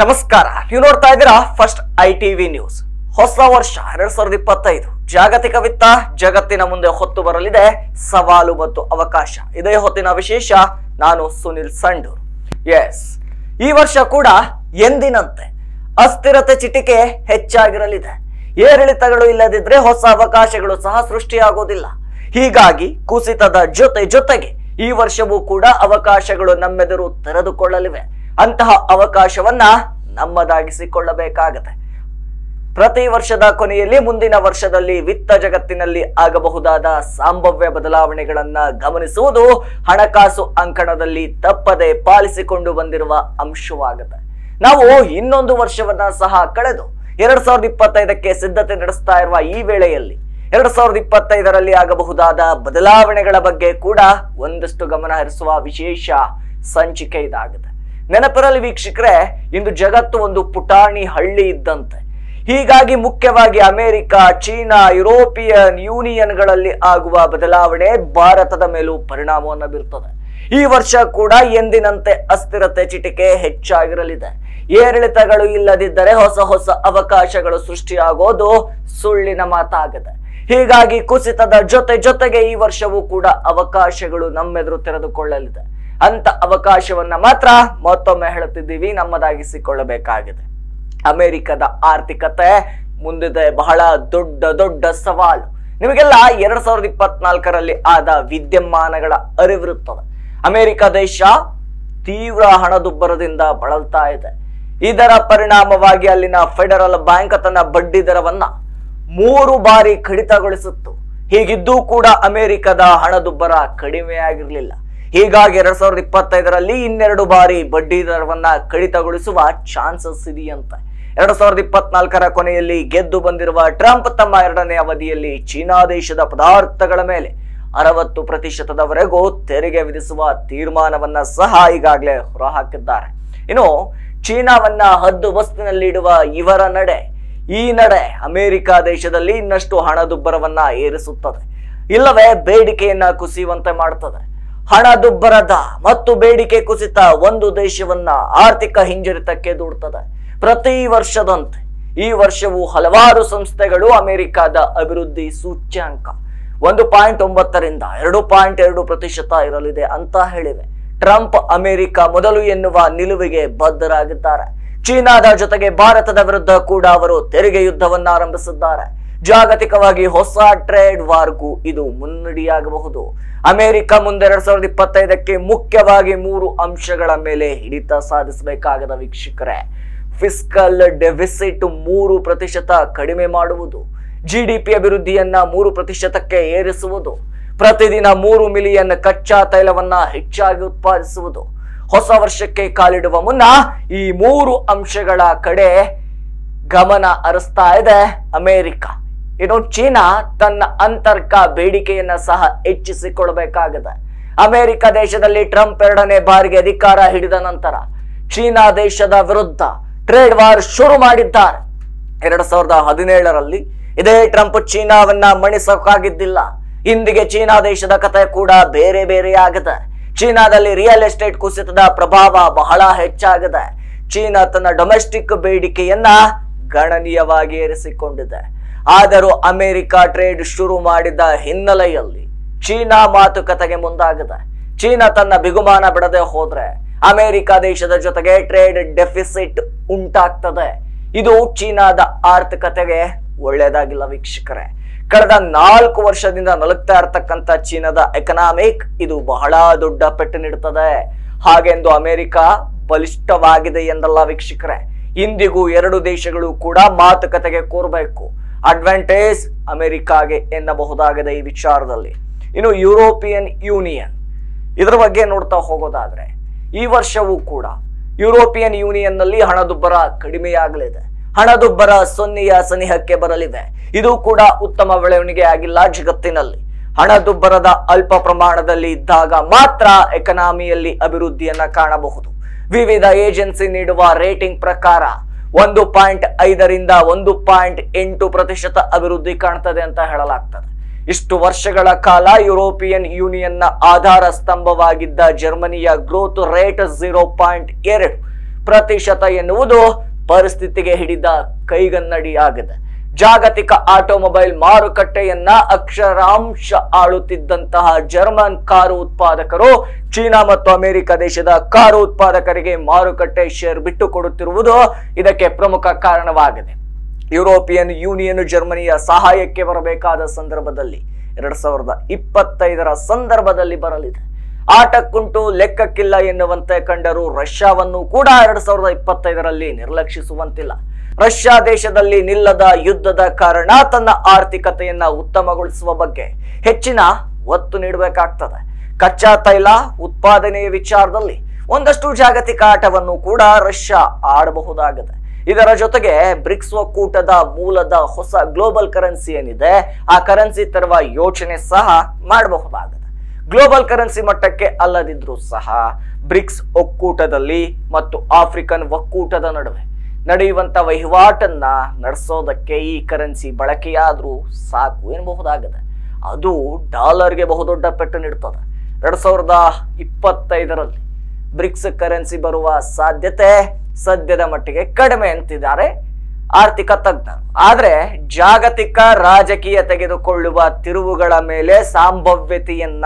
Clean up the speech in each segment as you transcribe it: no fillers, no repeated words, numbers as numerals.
ನಮಸ್ಕಾರ, ನೀವು ನೋಡ್ತಾ ಇದ್ದೀರಾ ಫಸ್ಟ್ ಐಟಿವಿ ನ್ಯೂಸ್. ಹೊಸ ವರ್ಷ 2025 ಜಾಗತಿಕ ವಿತ್ತ ಜಗತ್ತಿನ ಮುಂದೆ ಹೊತ್ತು ಬರಲಿದೆ ಸವಾಲು ಮತ್ತು ಅವಕಾಶ. ಇದೇ ಹೊತ್ತಿನ ವಿಶೇಷ. ನಾನು ಸುನಿಲ್ ಸಂಡೂರ್. ಈ ವರ್ಷ ಕೂಡ ಎಂದಿನಂತೆ ಅಸ್ಥಿರತೆ ಚಿಟಿಕೆ ಹೆಚ್ಚಾಗಿರಲಿದೆ. ಏರಿಳಿತಗಳು ಇಲ್ಲದಿದ್ರೆ ಹೊಸ ಅವಕಾಶಗಳು ಸಹ ಸೃಷ್ಟಿಯಾಗೋದಿಲ್ಲ. ಹೀಗಾಗಿ ಕುಸಿತದ ಜೊತೆಗೆ ಈ ವರ್ಷವೂ ಕೂಡ ಅವಕಾಶಗಳು ನಮ್ಮೆದುರು ತೆರೆದುಕೊಳ್ಳಲಿವೆ. ಅಂತಹ ಅವಕಾಶವನ್ನ ನಮ್ಮದಾಗಿಸಿಕೊಳ್ಳಬೇಕಾಗತ್ತೆ. ಪ್ರತಿ ವರ್ಷದ ಕೊನೆಯಲ್ಲಿ ಮುಂದಿನ ವರ್ಷದಲ್ಲಿ ವಿತ್ತ ಜಗತ್ತಿನಲ್ಲಿ ಆಗಬಹುದಾದ ಸಂಭಾವ್ಯ ಬದಲಾವಣೆಗಳನ್ನ ಗಮನಿಸುವುದು ಹಣಕಾಸು ಅಂಕಣದಲ್ಲಿ ತಪ್ಪದೆ ಪಾಲಿಸಿಕೊಂಡು ಬಂದಿರುವ ಅಂಶವಾಗುತ್ತೆ. ನಾವು ಇನ್ನೊಂದು ವರ್ಷವನ್ನ ಸಹ ಕಳೆದು 2025ಕ್ಕೆ ಸಿದ್ಧತೆ ನಡೆಸ್ತಾ ಇರುವ ಈ ವೇಳೆಯಲ್ಲಿ 2025ರಲ್ಲಿ ಆಗಬಹುದಾದ ಬದಲಾವಣೆಗಳ ಬಗ್ಗೆ ಕೂಡ ಒಂದಷ್ಟು ಗಮನ ಹರಿಸುವ ವಿಶೇಷ ಸಂಚಿಕೆ ಇದಾಗಿದೆ. ನೆನಪಿರಲಿ ವೀಕ್ಷಕರೇ, ಇಂದು ಜಗತ್ತು ಒಂದು ಪುಟಾಣಿ ಹಳ್ಳಿ ಇದ್ದಂತೆ. ಹೀಗಾಗಿ ಮುಖ್ಯವಾಗಿ ಅಮೆರಿಕ, ಚೀನಾ, ಯುರೋಪಿಯನ್ ಯೂನಿಯನ್ಗಳಲ್ಲಿ ಆಗುವ ಬದಲಾವಣೆ ಭಾರತದ ಮೇಲೂ ಪರಿಣಾಮವನ್ನು ಬೀರುತ್ತದೆ. ಈ ವರ್ಷ ಕೂಡ ಎಂದಿನಂತೆ ಅಸ್ಥಿರತೆ ಚಿಟಿಕೆ ಹೆಚ್ಚಾಗಿರಲಿದೆ. ಏರಿಳಿತಗಳು ಇಲ್ಲದಿದ್ದರೆ ಹೊಸ ಅವಕಾಶಗಳು ಸೃಷ್ಟಿಯಾಗೋದು ಸುಳ್ಳಿನ ಮಾತಾಗಿದೆ. ಹೀಗಾಗಿ ಕುಸಿತದ ಜೊತೆಗೆ ಈ ವರ್ಷವೂ ಕೂಡ ಅವಕಾಶಗಳು ನಮ್ಮೆದುರು ತೆರೆದುಕೊಳ್ಳಲಿದೆ. ಅಂತ ಅವಕಾಶವನ್ನ ಮಾತ್ರ ಮತ್ತೊಮ್ಮೆ ಹೇಳುತ್ತಿದ್ದೀವಿ, ನಮ್ಮದಾಗಿಸಿಕೊಳ್ಳಬೇಕಾಗಿದೆ. ಅಮೆರಿಕದ ಆರ್ಥಿಕತೆ ಮುಂದಿದೆ ಬಹಳ ದೊಡ್ಡ ಸವಾಲು. ನಿಮಗೆಲ್ಲ 2024ರಲ್ಲಿ ಆದ ವಿದ್ಯಮಾನಗಳ ಅರಿವಿರುತ್ತದೆ. ಅಮೆರಿಕ ದೇಶ ತೀವ್ರ ಹಣದುಬ್ಬರದಿಂದ ಬಳಲ್ತಾ ಇದೆ. ಇದರ ಪರಿಣಾಮವಾಗಿ ಅಲ್ಲಿನ ಫೆಡರಲ್ ಬ್ಯಾಂಕ್ ತನ್ನ ಬಡ್ಡಿ ದರವನ್ನ 3 ಬಾರಿ ಕಡಿತಗೊಳಿಸಿತ್ತು. ಹೀಗಿದ್ದೂ ಕೂಡ ಅಮೆರಿಕದ ಹಣದುಬ್ಬರ ಕಡಿಮೆಯಾಗಿರಲಿಲ್ಲ. ಹೀಗಾಗಿ 2025ರಲ್ಲಿ 2 ಬಾರಿ ಬಡ್ಡಿ ದರವನ್ನ ಕಡಿತಗೊಳಿಸುವ ಚಾನ್ಸಸ್ ಇದೆಯಂತೆ. 2024ರ ಕೊನೆಯಲ್ಲಿ ಗೆದ್ದು ಬಂದಿರುವ ಟ್ರಂಪ್ ತಮ್ಮ 2ನೇ ಅವಧಿಯಲ್ಲಿ ಚೀನಾ ದೇಶದ ಪದಾರ್ಥಗಳ ಮೇಲೆ 60%ವರೆಗೂ ತೆರಿಗೆ ವಿಧಿಸುವ ತೀರ್ಮಾನವನ್ನ ಸಹ ಈಗಾಗಲೇ ಹೊರಹಾಕಿದ್ದಾರೆ. ಇನ್ನು ಚೀನಾವನ್ನ ಹದ್ದು ಬಸ್ತಿನಲ್ಲಿಡುವ ಇವರ ಈ ನಡೆ ಅಮೆರಿಕ ದೇಶದಲ್ಲಿ ಇನ್ನಷ್ಟು ಹಣದುಬ್ಬರವನ್ನ ಏರಿಸುತ್ತದೆ, ಇಲ್ಲವೇ ಬೇಡಿಕೆಯನ್ನ ಕುಸಿಯುವಂತೆ ಮಾಡುತ್ತದೆ. ಹಣದುಬ್ಬರದ ಮತ್ತು ಬೇಡಿಕೆ ಕುಸಿತ ಒಂದು ದೇಶವನ್ನ ಆರ್ಥಿಕ ಹಿಂಜರಿತಕ್ಕೆ ದೂಡುತ್ತದೆ. ಪ್ರತಿ ವರ್ಷದಂತೆ ಈ ವರ್ಷವೂ ಹಲವಾರು ಸಂಸ್ಥೆಗಳು ಅಮೆರಿಕದ ಅಭಿವೃದ್ಧಿ ಸೂಚ್ಯಂಕ 1.9ರಿಂದ 2.2% ಇರಲಿದೆ ಅಂತ ಹೇಳಿವೆ. ಟ್ರಂಪ್ ಅಮೆರಿಕ ಮೊದಲು ಎನ್ನುವ ನಿಲುವಿಗೆ ಬದ್ಧರಾಗಿದ್ದಾರೆ. ಚೀನಾದ ಜೊತೆಗೆ ಭಾರತದ ವಿರುದ್ಧ ಕೂಡ ಅವರು ತೆರಿಗೆ ಯುದ್ಧವನ್ನ ಆರಂಭಿಸಿದ್ದಾರೆ. ಜಾಗತಿಕವಾಗಿ ಹೊಸ ಟ್ರೇಡ್ ವಾರ್ಗೂ ಇದು ಮುನ್ನಡೆಯಾಗಬಹುದು. ಅಮೆರಿಕ ಮುಂದೆ 2025ಕ್ಕೆ ಮುಖ್ಯವಾಗಿ 3 ಅಂಶಗಳ ಮೇಲೆ ಹಿಡಿತ ಸಾಧಿಸಬೇಕಾಗದ ವೀಕ್ಷಕರೇ. ಫಿಸ್ಕಲ್ ಡೆಫಿಸಿಟ್ 3% ಕಡಿಮೆ ಮಾಡುವುದು, GDP ಅಭಿವೃದ್ಧಿಯನ್ನ 3%ಕ್ಕೆ ಏರಿಸುವುದು, ಪ್ರತಿದಿನ 3 ಮಿಲಿಯನ್ ಕಚ್ಚಾ ತೈಲವನ್ನ ಹೆಚ್ಚಾಗಿ ಉತ್ಪಾದಿಸುವುದು. ಹೊಸ ವರ್ಷಕ್ಕೆ ಕಾಲಿಡುವ ಮುನ್ನ ಈ 3 ಅಂಶಗಳ ಕಡೆ ಗಮನ ಹರಿಸ್ತಾ ಇದೆ ಅಮೆರಿಕ. ಇನ್ನು ಚೀನಾ ತನ್ನ ಅಂತರ್ಕ ಬೇಡಿಕೆಯನ್ನ ಸಹ ಹೆಚ್ಚಿಸಿಕೊಳ್ಬೇಕಾಗಿದೆ. ಅಮೆರಿಕ ದೇಶದಲ್ಲಿ ಟ್ರಂಪ್ 2ನೇ ಬಾರಿಗೆ ಅಧಿಕಾರ ಹಿಡಿದ ನಂತರ ಚೀನಾ ದೇಶದ ವಿರುದ್ಧ ಟ್ರೇಡ್ ವಾರ್ ಶುರು ಮಾಡಿದ್ದಾರೆ. 2017ರಲ್ಲಿ ಇದೇ ಟ್ರಂಪ್ ಚೀನಾವನ್ನ ಮಣಿಸೋಕಾಗಿದ್ದಿಲ್ಲ. ಇಂದಿಗೆ ಚೀನಾ ದೇಶದ ಕತೆ ಕೂಡ ಬೇರೆಯಾಗಿದೆ. ಚೀನಾದಲ್ಲಿ ರಿಯಲ್ ಎಸ್ಟೇಟ್ ಕುಸಿತದ ಪ್ರಭಾವ ಬಹಳ ಹೆಚ್ಚಾಗಿದೆ. ಚೀನಾ ತನ್ನ ಡೊಮೆಸ್ಟಿಕ್ ಬೇಡಿಕೆಯನ್ನ ಗಣನೀಯವಾಗಿ ಏರಿಸಿಕೊಂಡಿದೆ. ಆದರೂ ಅಮೆರಿಕ ಟ್ರೇಡ್ ಶುರು ಮಾಡಿದ ಹಿನ್ನೆಲೆಯಲ್ಲಿ ಚೀನಾ ಮಾತುಕತೆಗೆ ಮುಂದಾಗಿದೆ. ಚೀನಾ ತನ್ನ ಬಿಗುಮಾನ ಬಿಡದೆ ಹೋದ್ರೆ ಅಮೆರಿಕ ದೇಶದ ಜೊತೆಗೆ ಟ್ರೇಡ್ ಡೆಫಿಸಿಟ್ ಉಂಟಾಗ್ತದೆ. ಇದು ಚೀನಾದ ಆರ್ಥಿಕತೆಗೆ ಒಳ್ಳೆಯದಾಗಿಲ್ಲ ವೀಕ್ಷಕರೇ. ಕಳೆದ 4 ವರ್ಷದಿಂದ ನಲುಗ್ತಾ ಇರತಕ್ಕಂತ ಚೀನಾದ ಎಕನಾಮಿಕ್ ಇದು ಬಹಳ ದೊಡ್ಡ ಪೆಟ್ಟು ನೀಡುತ್ತದೆ. ಹಾಗೆಂದು ಅಮೆರಿಕ ಬಲಿಷ್ಠವಾಗಿದೆ ಎಂದಲ್ಲ ವೀಕ್ಷಕರೇ. ಇಂದಿಗೂ 2 ದೇಶಗಳು ಕೂಡ ಮಾತುಕತೆಗೆ ಕೂರಬೇಕು. ಅಡ್ವಾಂಟೇಜ್ ಅಮೆರಿಕಾಗೆ ಎನ್ನಬಹುದಾಗಿದೆ ಈ ವಿಚಾರದಲ್ಲಿ. ಇನ್ನು ಯುರೋಪಿಯನ್ ಯೂನಿಯನ್, ಇದರ ಬಗ್ಗೆ ನೋಡ್ತಾ ಹೋಗೋದಾದ್ರೆ ಈ ವರ್ಷವೂ ಕೂಡ ಯುರೋಪಿಯನ್ ಯೂನಿಯನ್ ನಲ್ಲಿ ಹಣದುಬ್ಬರ ಕಡಿಮೆಯಾಗಲಿದೆ. ಹಣದುಬ್ಬರ 0ಯ ಸನಿಹಕ್ಕೆ ಬರಲಿದೆ. ಇದು ಕೂಡ ಉತ್ತಮ ಬೆಳವಣಿಗೆ ಆಗಿಲ್ಲ ಜಗತ್ತಿನಲ್ಲಿ. ಹಣದುಬ್ಬರದ ಅಲ್ಪ ಪ್ರಮಾಣದಲ್ಲಿ ಇದ್ದಾಗ ಮಾತ್ರ ಎಕನಾಮಿಯಲ್ಲಿ ಅಭಿವೃದ್ಧಿಯನ್ನ ಕಾಣಬಹುದು. ವಿವಿಧ ಏಜೆನ್ಸಿ ನೀಡುವ ರೇಟಿಂಗ್ ಪ್ರಕಾರ 1.5ರಿಂದ 1.8% ಅಭಿವೃದ್ಧಿ ಕಾಣ್ತದೆ ಅಂತ ಹೇಳಲಾಗ್ತದೆ. ಇಷ್ಟು ವರ್ಷಗಳ ಕಾಲ ಯುರೋಪಿಯನ್ ಯೂನಿಯನ್ನ ಆಧಾರ ಸ್ತಂಭವಾಗಿದ್ದ ಜರ್ಮನಿಯ ಗ್ರೋತ್ ರೇಟ್ 0.2 ಪ್ರತಿಶತ ಎನ್ನುವುದು ಪರಿಸ್ಥಿತಿಗೆ ಹಿಡಿದ ಕೈಗನ್ನಡಿಯಾಗಿದೆ. ಜಾಗತಿಕ ಆಟೋಮೊಬೈಲ್ ಮಾರುಕಟ್ಟೆಯನ್ನ ಅಕ್ಷರಾಂಶ ಆಳುತ್ತಿದ್ದಂತಹ ಜರ್ಮನ್ ಕಾರು ಉತ್ಪಾದಕರು ಚೀನಾ ಮತ್ತು ಅಮೆರಿಕ ದೇಶದ ಕಾರು ಉತ್ಪಾದಕರಿಗೆ ಮಾರುಕಟ್ಟೆ ಶೇರ್ ಬಿಟ್ಟು ಕೊಡುತ್ತಿರುವುದು ಇದಕ್ಕೆ ಪ್ರಮುಖ ಕಾರಣವಾಗಿದೆ. ಯುರೋಪಿಯನ್ ಯೂನಿಯನ್ ಜರ್ಮನಿಯ ಸಹಾಯಕ್ಕೆ ಬರಬೇಕಾದ ಸಂದರ್ಭದಲ್ಲಿ 2025ರ ಸಂದರ್ಭದಲ್ಲಿ ಬರಲಿದೆ. ಆಟಕ್ಕುಂಟು ಲೆಕ್ಕಕ್ಕಿಲ್ಲ ಎನ್ನುವಂತೆ ಕಂಡರೂ ರಷ್ಯಾವನ್ನು ಕೂಡ 2025ರಲ್ಲಿ ನಿರ್ಲಕ್ಷಿಸುವಂತಿಲ್ಲ. ರಷ್ಯಾ ದೇಶದಲ್ಲಿ ನಿಲ್ಲದ ಯುದ್ಧದ ಕಾರಣ ತನ್ನ ಆರ್ಥಿಕತೆಯನ್ನ ಉತ್ತಮಗೊಳಿಸುವ ಬಗ್ಗೆ ಹೆಚ್ಚಿನ ಒತ್ತು ನೀಡಬೇಕಾಗ್ತದೆ. ಕಚ್ಚಾ ತೈಲ ಉತ್ಪಾದನೆಯ ವಿಚಾರದಲ್ಲಿ ಒಂದಷ್ಟು ಜಾಗತಿಕ ಆಟವನ್ನು ಕೂಡ ರಷ್ಯಾ ಆಡಬಹುದಾಗಿದೆ. ಇದರ ಜೊತೆಗೆ ಬ್ರಿಕ್ಸ್ ಒಕ್ಕೂಟದ ಮೂಲದ ಹೊಸ ಗ್ಲೋಬಲ್ ಕರೆನ್ಸಿ ಏನಿದೆ ಆ ಕರೆನ್ಸಿ ತರುವ ಯೋಚನೆ ಸಹ ಮಾಡಬಹುದಾಗಿದೆ. ಗ್ಲೋಬಲ್ ಕರೆನ್ಸಿ ಮಟ್ಟಕ್ಕೆ ಅಲ್ಲದಿದ್ರೂ ಸಹ ಬ್ರಿಕ್ಸ್ ಒಕ್ಕೂಟದಲ್ಲಿ ಮತ್ತು ಆಫ್ರಿಕನ್ ಒಕ್ಕೂಟದ ನಡುವೆ ನಡೆಯುವಂತ ವಹಿವಾಟನ್ನ ನಡೆಸೋದಕ್ಕೆ ಈ ಕರೆನ್ಸಿ ಬಳಕೆಯಾದ್ರೂ ಸಾಕು ಎನ್ನಬಹುದಾಗಿದೆ. ಅದು ಡಾಲರ್ಗೆ ಬಹುದೊಡ್ಡ ಪೆಟ್ಟು ನೀಡುತ್ತದೆ. 2025ರಲ್ಲಿ ಬ್ರಿಕ್ಸ್ ಕರೆನ್ಸಿ ಬರುವ ಸಾಧ್ಯತೆ ಸದ್ಯದ ಮಟ್ಟಿಗೆ ಕಡಿಮೆ ಅಂತಿದ್ದಾರೆ ಆರ್ಥಿಕ ತಜ್ಞರು. ಆದ್ರೆ ಜಾಗತಿಕ ರಾಜಕೀಯ ತೆಗೆದುಕೊಳ್ಳುವ ತಿರುವುಗಳ ಮೇಲೆ ಸಂಭಾವ್ಯತೆಯನ್ನ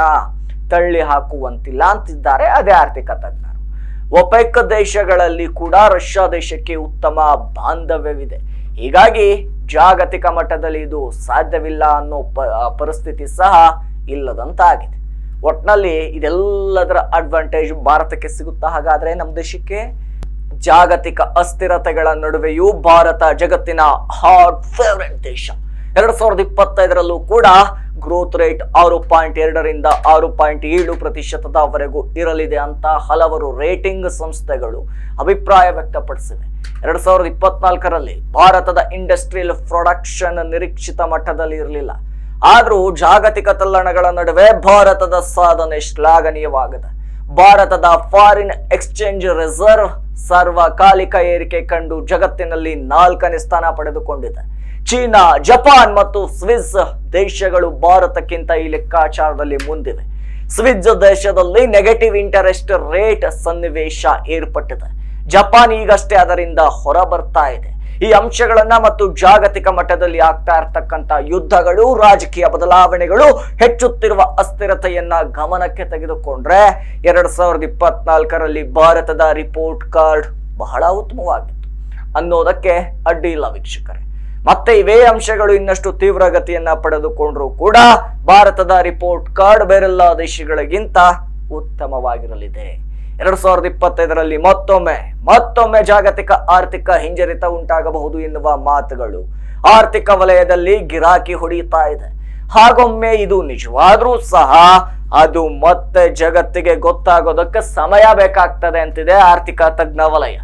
ತಳ್ಳಿ ಹಾಕುವಂತಿಲ್ಲ ಅಂತಿದ್ದಾರೆ ಅದೇ ಆರ್ಥಿಕ ತಜ್ಞರು. ಒಪೆಕ್ ದೇಶಗಳಲ್ಲಿ ಕೂಡ ರಷ್ಯಾ ದೇಶಕ್ಕೆ ಉತ್ತಮ ಬಾಂಧವ್ಯವಿದೆ. ಹೀಗಾಗಿ ಜಾಗತಿಕ ಮಟ್ಟದಲ್ಲಿ ಇದು ಸಾಧ್ಯವಿಲ್ಲ ಅನ್ನೋ ಪರಿಸ್ಥಿತಿ ಸಹ ಇಲ್ಲದಂತಾಗಿದೆ. ಒಟ್ನಲ್ಲಿ ಇದೆಲ್ಲದರ ಅಡ್ವಾಂಟೇಜ್ ಭಾರತಕ್ಕೆ ಸಿಗುತ್ತಾ? ಹಾಗಾದ್ರೆ ನಮ್ಮ ದೇಶಕ್ಕೆ ಜಾಗತಿಕ ಅಸ್ಥಿರತೆಗಳ ನಡುವೆಯೂ ಭಾರತ ಜಗತ್ತಿನ ಹಾಟ್ ಫೇವರೇಟ್ ದೇಶ. 2025ರಲ್ಲೂ ಕೂಡ ಗ್ರೋತ್ ರೇಟ್ 6.2ರಿಂದ 6.7%ವರೆಗೂ ಇರಲಿದೆ ಅಂತ ಹಲವರು ರೇಟಿಂಗ್ ಸಂಸ್ಥೆಗಳು ಅಭಿಪ್ರಾಯ ವ್ಯಕ್ತಪಡಿಸಿವೆ. 2024ರಲ್ಲಿ ಭಾರತದ ಇಂಡಸ್ಟ್ರಿಯಲ್ ಪ್ರೊಡಕ್ಷನ್ ನಿರೀಕ್ಷಿತ ಮಟ್ಟದಲ್ಲಿ ಇರಲಿಲ್ಲ. ಆದ್ರೂ ಜಾಗತಿಕ ತಲ್ಲಣಗಳ ನಡುವೆ ಭಾರತದ ಸಾಧನೆ ಶ್ಲಾಘನೀಯವಾಗಿದೆ. ಭಾರತದ ಫಾರಿನ್ ಎಕ್ಸ್ಚೇಂಜ್ ರಿಸರ್ವ್ ಸಾರ್ವಕಾಲಿಕ ಏರಿಕೆ ಕಂಡು ಜಗತ್ತಿನಲ್ಲಿ 4ನೇ ಸ್ಥಾನ ಪಡೆದುಕೊಂಡಿದೆ. ಚೀನಾ, ಜಪಾನ್ ಮತ್ತು ಸ್ವಿಸ್ ದೇಶಗಳು ಭಾರತಕ್ಕಿಂತ ಈ ಲೆಕ್ಕಾಚಾರದಲ್ಲಿ ಮುಂದಿವೆ. ಸ್ವಿಸ್ ದೇಶದಲ್ಲಿ ನೆಗೆಟಿವ್ ಇಂಟರೆಸ್ಟ್ ರೇಟ್ ಸನ್ನಿವೇಶ ಏರ್ಪಟ್ಟಿದೆ. ಜಪಾನ್ ಈಗಷ್ಟೇ ಅದರಿಂದ ಹೊರ ಬರ್ತಾ ಇದೆ. ಈ ಅಂಶಗಳನ್ನ ಮತ್ತು ಜಾಗತಿಕ ಮಟ್ಟದಲ್ಲಿ ಆಗ್ತಾ ಇರ್ತಕ್ಕಂಥ ಯುದ್ಧಗಳು, ರಾಜಕೀಯ ಬದಲಾವಣೆಗಳು, ಹೆಚ್ಚುತ್ತಿರುವ ಅಸ್ಥಿರತೆಯನ್ನ ಗಮನಕ್ಕೆ ತೆಗೆದುಕೊಂಡ್ರೆ 2024ರಲ್ಲಿ ಭಾರತದ ರಿಪೋರ್ಟ್ ಕಾರ್ಡ್ ಬಹಳ ಉತ್ತಮವಾಗಿತ್ತು ಅನ್ನೋದಕ್ಕೆ ಅಡ್ಡಿ ಇಲ್ಲ ವೀಕ್ಷಕರೇ. ಮತ್ತೆ ಇವೇ ಅಂಶಗಳು ಇನ್ನಷ್ಟು ತೀವ್ರಗತಿಯನ್ನ ಪಡೆದುಕೊಂಡ್ರೂ ಕೂಡ ಭಾರತದ ರಿಪೋರ್ಟ್ ಕಾರ್ಡ್ ಬೇರೆಲ್ಲ ದೇಶಗಳಿಗಿಂತ ಉತ್ತಮವಾಗಿರಲಿದೆ. 2025ರಲ್ಲಿ ಮತ್ತೊಮ್ಮೆ ಜಾಗತಿಕ ಆರ್ಥಿಕ ಹಿಂಜರಿತ ಉಂಟಾಗಬಹುದು ಎನ್ನುವ ಮಾತುಗಳು ಆರ್ಥಿಕ ವಲಯದಲ್ಲಿ ಗಿರಾಕಿ ಹೊಡೆಯುತ್ತಾ ಇದೆ. ಹಾಗೊಮ್ಮೆ ಇದು ನಿಜವಾದ್ರೂ ಸಹ ಅದು ಮತ್ತೆ ಜಗತ್ತಿಗೆ ಗೊತ್ತಾಗೋದಕ್ಕೆ ಸಮಯ ಬೇಕಾಗ್ತದೆ ಅಂತಿದೆ ಆರ್ಥಿಕ ತಜ್ಞ ವಲಯ.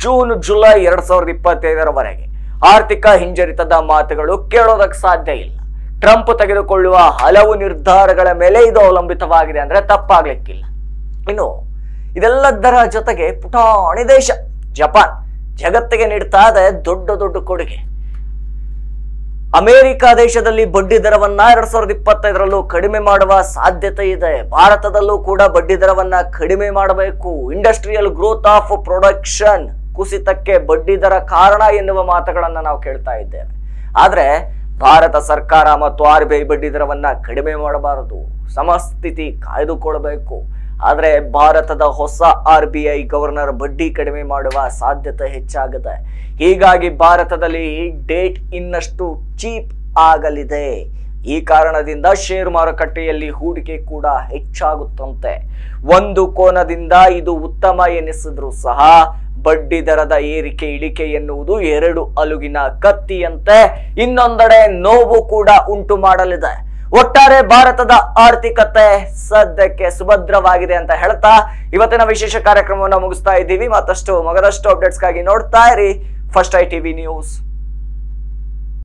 ಜೂನ್ ಜುಲೈ 2025ರವರೆಗೆ ಆರ್ಥಿಕ ಹಿಂಜರಿತದ ಮಾತುಗಳು ಕೇಳೋದಕ್ಕೆ ಸಾಧ್ಯ ಇಲ್ಲ. ಟ್ರಂಪ್ ತೆಗೆದುಕೊಳ್ಳುವ ಹಲವು ನಿರ್ಧಾರಗಳ ಮೇಲೆ ಇದು ಅವಲಂಬಿತವಾಗಿದೆ ಅಂದ್ರೆ ತಪ್ಪಾಗ್ಲಿಕ್ಕಿಲ್ಲ. ಇನ್ನು ಇದೆಲ್ಲದರ ಜೊತೆಗೆ ಪುಟಾಣಿ ದೇಶ ಜಪಾನ್ ಜಗತ್ತಿಗೆ ನೀಡ್ತಾ ಇದೆ ದೊಡ್ಡ ಕೊಡುಗೆ. ಅಮೆರಿಕ ದೇಶದಲ್ಲಿ ಬಡ್ಡಿ ದರವನ್ನ 2025ರಲ್ಲೂ ಕಡಿಮೆ ಮಾಡುವ ಸಾಧ್ಯತೆ ಇದೆ. ಭಾರತದಲ್ಲೂ ಕೂಡ ಬಡ್ಡಿ ದರವನ್ನ ಕಡಿಮೆ ಮಾಡಬೇಕು. ಇಂಡಸ್ಟ್ರಿಯಲ್ ಗ್ರೋತ್ ಆಫ್ ಪ್ರೊಡಕ್ಷನ್ ಕುಸಿತಕ್ಕೆ ಬಡ್ಡಿ ದರ ಕಾರಣ ಎನ್ನುವ ಮಾತುಗಳನ್ನ ನಾವು ಕೇಳ್ತಾ ಇದ್ದೇವೆ. ಆದ್ರೆ ಭಾರತ ಸರ್ಕಾರ ಮತ್ತು RBI ಬಡ್ಡಿ ದರವನ್ನ ಕಡಿಮೆ ಮಾಡಬಾರದು, ಸಮಸ್ಥಿತಿ ಕಾಯ್ದುಕೊಳ್ಳಬೇಕು. ಆದ್ರೆ ಭಾರತದ ಹೊಸ RBI ಗವರ್ನರ್ ಬಡ್ಡಿ ಕಡಿಮೆ ಮಾಡುವ ಸಾಧ್ಯತೆ ಹೆಚ್ಚಾಗಿದೆ. ಹೀಗಾಗಿ ಭಾರತದಲ್ಲಿ ಡೇಟ್ ಇನ್ನಷ್ಟು ಚೀಪ್ ಆಗಲಿದೆ. ಈ ಕಾರಣದಿಂದ ಷೇರು ಮಾರುಕಟ್ಟೆಯಲ್ಲಿ ಹೂಡಿಕೆ ಕೂಡ ಹೆಚ್ಚಾಗುತ್ತಂತೆ. ಒಂದು ಕೋನದಿಂದ ಇದು ಉತ್ತಮ ಎನಿಸಿದ್ರೂ ಸಹ ಬಡ್ಡಿ ದರದ ಏರಿಕೆ ಇಳಿಕೆ ಎನ್ನುವುದು 2 ಅಲುಗಿನ ಕತ್ತಿಯಂತೆ ಇನ್ನೊಂದೆಡೆ ನೋವು ಕೂಡ ಉಂಟು ಮಾಡಲಿದೆ. ಒಟ್ಟಾರೆ ಭಾರತದ ಆರ್ಥಿಕತೆ ಸದ್ಯಕ್ಕೆ ಸುಭದ್ರವಾಗಿದೆ ಅಂತ ಹೇಳ್ತಾ ಇವತ್ತಿನ ವಿಶೇಷ ಕಾರ್ಯಕ್ರಮವನ್ನು ಮುಗಿಸ್ತಾ ಇದ್ದೀವಿ. ಮತ್ತಷ್ಟು ಮಗದಷ್ಟು ಅಪ್ಡೇಟ್ಸ್ಗಾಗಿ ನೋಡ್ತಾ ಇರಿ ಫಸ್ಟ್ ಐ ಟಿವಿ ನ್ಯೂಸ್.